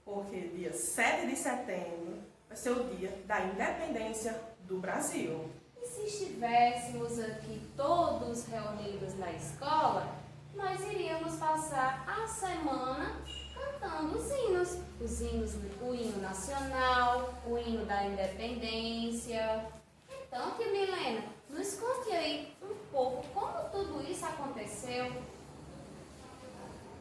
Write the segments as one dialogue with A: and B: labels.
A: Porque dia 7 de setembro vai ser o dia da independência do Brasil.
B: E se estivéssemos aqui todos reunidos na escola, nós iríamos passar a semana cantando os hinos, o hino nacional, o hino da independência. Então, tia Milena, nos conte aí um pouco como tudo isso aconteceu.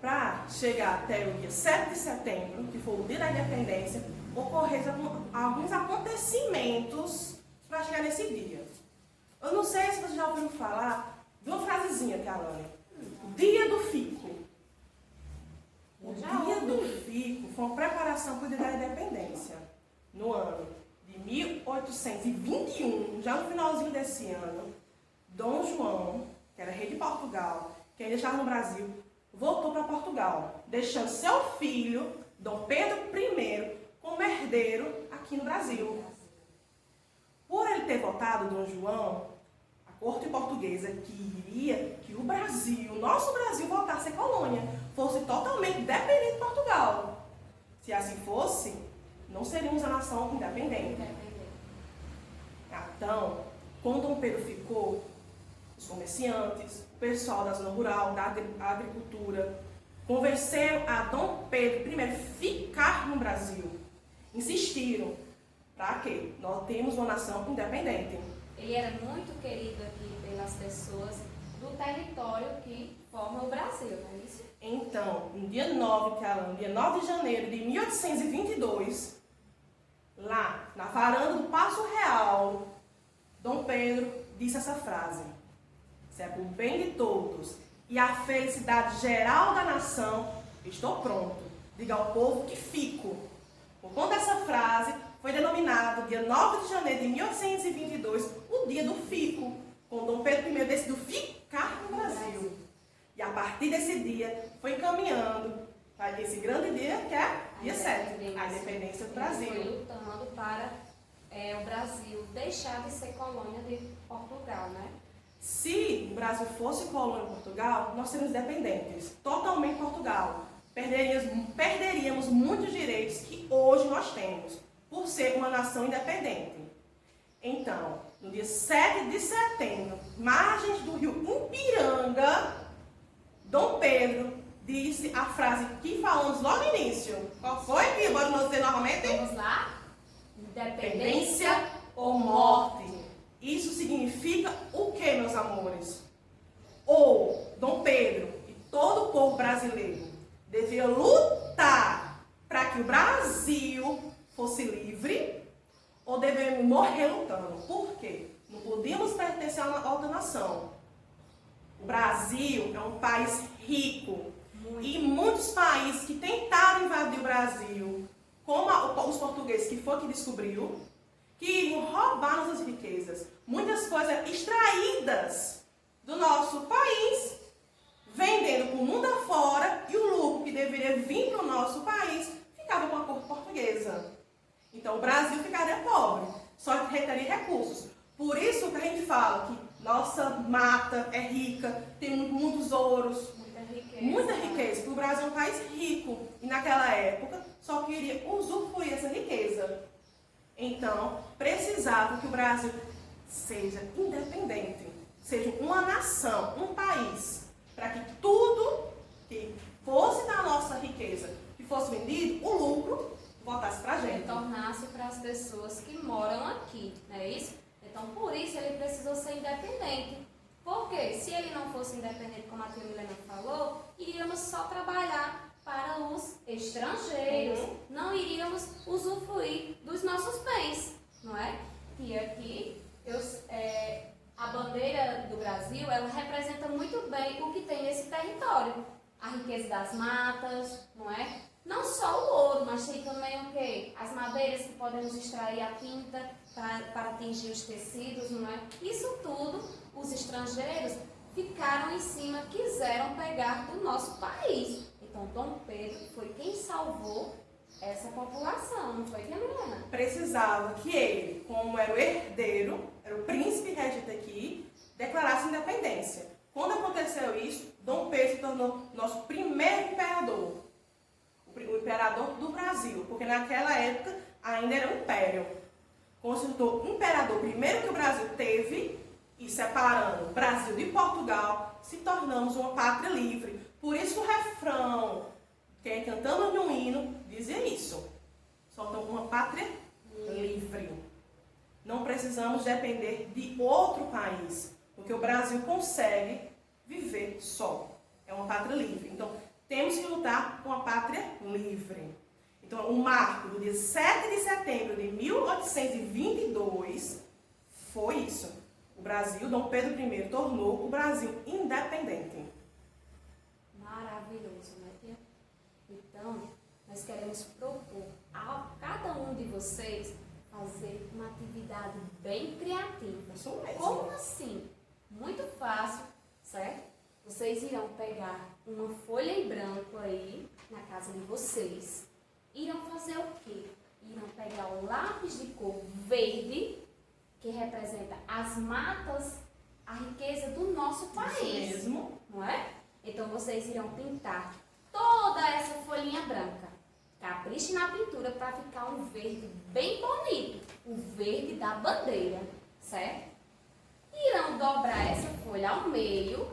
A: Para chegar até o dia 7 de setembro, que foi o dia da independência, ocorreram alguns acontecimentos para chegar nesse dia. Eu não sei se vocês já ouviram falar de uma frasezinha, Carolina. O dia do fico. O dia do fico foi uma preparação para o dia da independência. No ano de 1821, já no finalzinho desse ano, Dom João, que era rei de Portugal, que ainda estava no Brasil, voltou para Portugal, deixando seu filho, Dom Pedro I, como herdeiro aqui no Brasil. Por ele ter votado, Dom João, a corte portuguesa queria que o Brasil, o nosso Brasil, voltasse a ser colônia, fosse totalmente dependente de Portugal. Se assim fosse, não seríamos a nação independente. Então, quando Dom Pedro ficou, os comerciantes, o pessoal da zona rural, da agricultura, convenceram a Dom Pedro I ficar no Brasil. Insistiram. Para quê? Nós temos uma nação independente.
B: Ele era muito querido aqui pelas pessoas do território que forma o Brasil, não é isso?
A: Então, no dia 9 de janeiro de 1822, lá na varanda do Paço Real, Dom Pedro disse essa frase: se é por bem de todos e a felicidade geral da nação, estou pronto. Diga ao povo que fico. Por conta dessa frase, foi denominado dia 9 de janeiro de 1822 o dia do fico, quando Dom Pedro I decidiu ficar no Brasil. E a partir desse dia, foi caminhando para esse grande dia, que é dia 7, a independência do Brasil.
B: Ele foi lutando para o Brasil deixar de ser colônia de Portugal, né?
A: Se o Brasil fosse colônia de Portugal, nós seríamos dependentes, totalmente Portugal. Perderíamos muitos direitos que hoje nós temos, por ser uma nação independente. Então, no dia 7 de setembro, margens do rio Ipiranga, Dom Pedro disse a frase que falamos logo no início. Qual foi, Pia? Bora nós dizer novamente?
B: Vamos lá?
A: Independência ou morte. Isso significa o que, meus amores? Ou Dom Pedro e todo o povo brasileiro devia lutar para que o Brasil fosse livre, ou devemos morrer lutando? Por quê? Não podíamos pertencer a outra nação. O Brasil é um país rico. E muitos países que tentaram invadir o Brasil, como os portugueses, que foi que descobriu, que iriam roubar nossas riquezas. Muitas coisas extraídas do nosso país, vendendo para o mundo afora, e o lucro que deveria vir para o nosso país ficava com a corte portuguesa. Então o Brasil ficaria pobre, só que reteria recursos. Por isso que a gente fala que nossa mata é rica, tem muitos ouros, muita riqueza, porque o Brasil é um país rico e naquela época só queria usufruir essa riqueza. Então, precisava que o Brasil seja independente, seja uma nação, um país, para que tudo que fosse da nossa riqueza, que fosse vendido, o lucro voltasse para a gente.
B: Retornasse para as pessoas que moram aqui, não é isso? Então, por isso, ele precisou ser independente. Porque se ele não fosse independente, como a tia Milena falou, iríamos só trabalhar para os estrangeiros. Não iríamos usufruir dos nossos bens, não é? E aqui, a bandeira do Brasil, ela representa muito bem o que tem nesse território. A riqueza das matas, não é? Não só o ouro, mas tem também o quê? As madeiras que podemos extrair a tinta para atingir os tecidos, não é? Isso tudo, os estrangeiros ficaram em cima, quiseram pegar do nosso país. Então, Dom Pedro foi quem salvou essa população, não foi, tia Milena?
A: Precisava que ele, como era o herdeiro, era o príncipe regente aqui, declarasse independência. Quando aconteceu isso, Dom Pedro se tornou nosso primeiro imperador. O imperador do Brasil, porque naquela época ainda era um império. Constituiu imperador primeiro que o Brasil teve, e separando o Brasil de Portugal, se tornamos uma pátria livre. Por isso o refrão, quem cantando no hino, dizia isso. Somos uma pátria livre. Não precisamos depender de outro país, porque o Brasil consegue viver só. É uma pátria livre. Então, temos que lutar com a pátria livre. Então, o marco do dia 7 de setembro de 1822 foi isso. O Brasil, Dom Pedro I, tornou o Brasil independente.
B: Maravilhoso, né, tia? Então, nós queremos propor a cada um de vocês fazer uma atividade bem criativa.
A: Isso mesmo.
B: Como assim? Muito fácil, certo? Vocês irão pegar uma folha em branco aí na casa de vocês. Irão fazer o quê? Irão pegar o lápis de cor verde, que representa as matas, a riqueza do nosso país.
A: Isso mesmo.
B: Não é? Então vocês irão pintar toda essa folhinha branca. Capriche na pintura para ficar um verde bem bonito, o verde da bandeira, certo? Irão dobrar essa folha ao meio,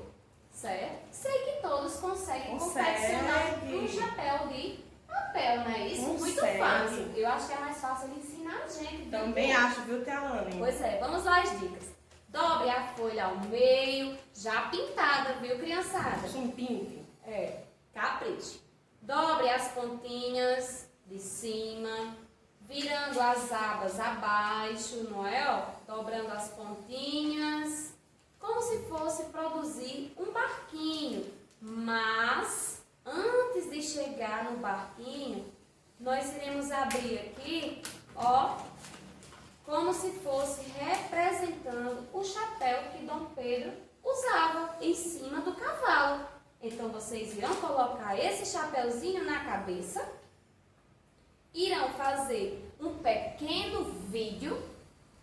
B: certo? Sei que todos conseguem confeccionar um chapéu de papel, não é isso? Muito fácil. Eu acho que é mais fácil ele ensinar a gente. Viu?
A: Também acho, viu, Tia Alane?
B: Pois é, vamos lá as dicas. Dobre a folha ao meio, já pintada, viu, criançada?
A: Pinte.
B: É, capriche. Dobre as pontinhas de cima, virando as abas abaixo, não é? Ó, dobrando as pontinhas, como se fosse produzir um barquinho. Mas, antes de chegar no barquinho, nós iremos abrir aqui, ó, como se fosse representando o chapéu que Dom Pedro usava em cima do cavalo. Então, vocês irão colocar esse chapéuzinho na cabeça, irão fazer um pequeno vídeo.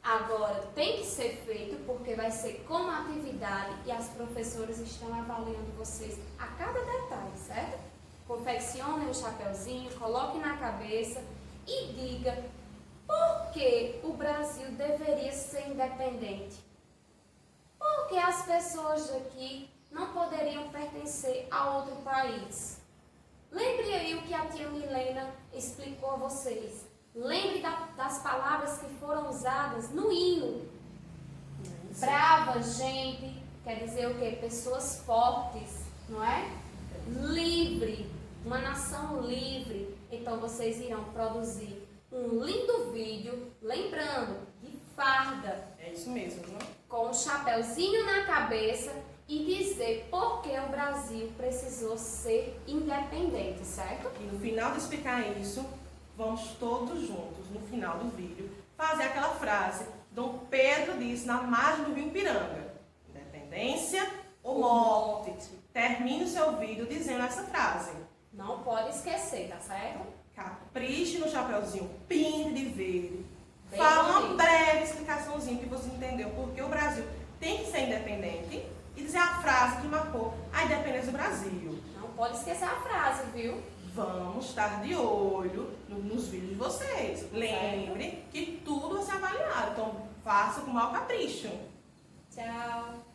B: Agora, tem que ser feito porque vai ser como atividade e as professoras estão avaliando vocês a cada detalhe, certo? Confeccionem o chapéuzinho, coloquem na cabeça e diga por que o Brasil deveria ser independente. Por que as pessoas daqui não poderiam pertencer a outro país? Lembre aí o que a tia Milena explicou a vocês. Lembre das palavras que foram usadas no hino. Brava gente, quer dizer o quê? Pessoas fortes, não é? Livre, uma nação livre. Então vocês irão produzir um lindo vídeo, lembrando, de farda.
A: É isso mesmo, não?
B: Com um chapéuzinho na cabeça e dizer por que o Brasil precisou ser independente, certo?
A: E no final de explicar isso, vamos todos juntos, no final do vídeo, fazer aquela frase Dom Pedro disse na margem do Rio Ipiranga: independência ou morte. Termine o seu vídeo dizendo essa frase.
B: Não pode esquecer, tá certo?
A: Capriche no chapéuzinho, pinte de verde.
B: Bem
A: Fala uma
B: bonito.
A: breve explicaçãozinha que você entendeu porque o Brasil tem que ser independente e dizer a frase que marcou a independência do Brasil.
B: Não pode esquecer a frase, viu?
A: Vamos estar de olho nos vídeos de vocês. Lembre que tudo vai ser avaliado, então faça com o maior capricho.
B: Tchau!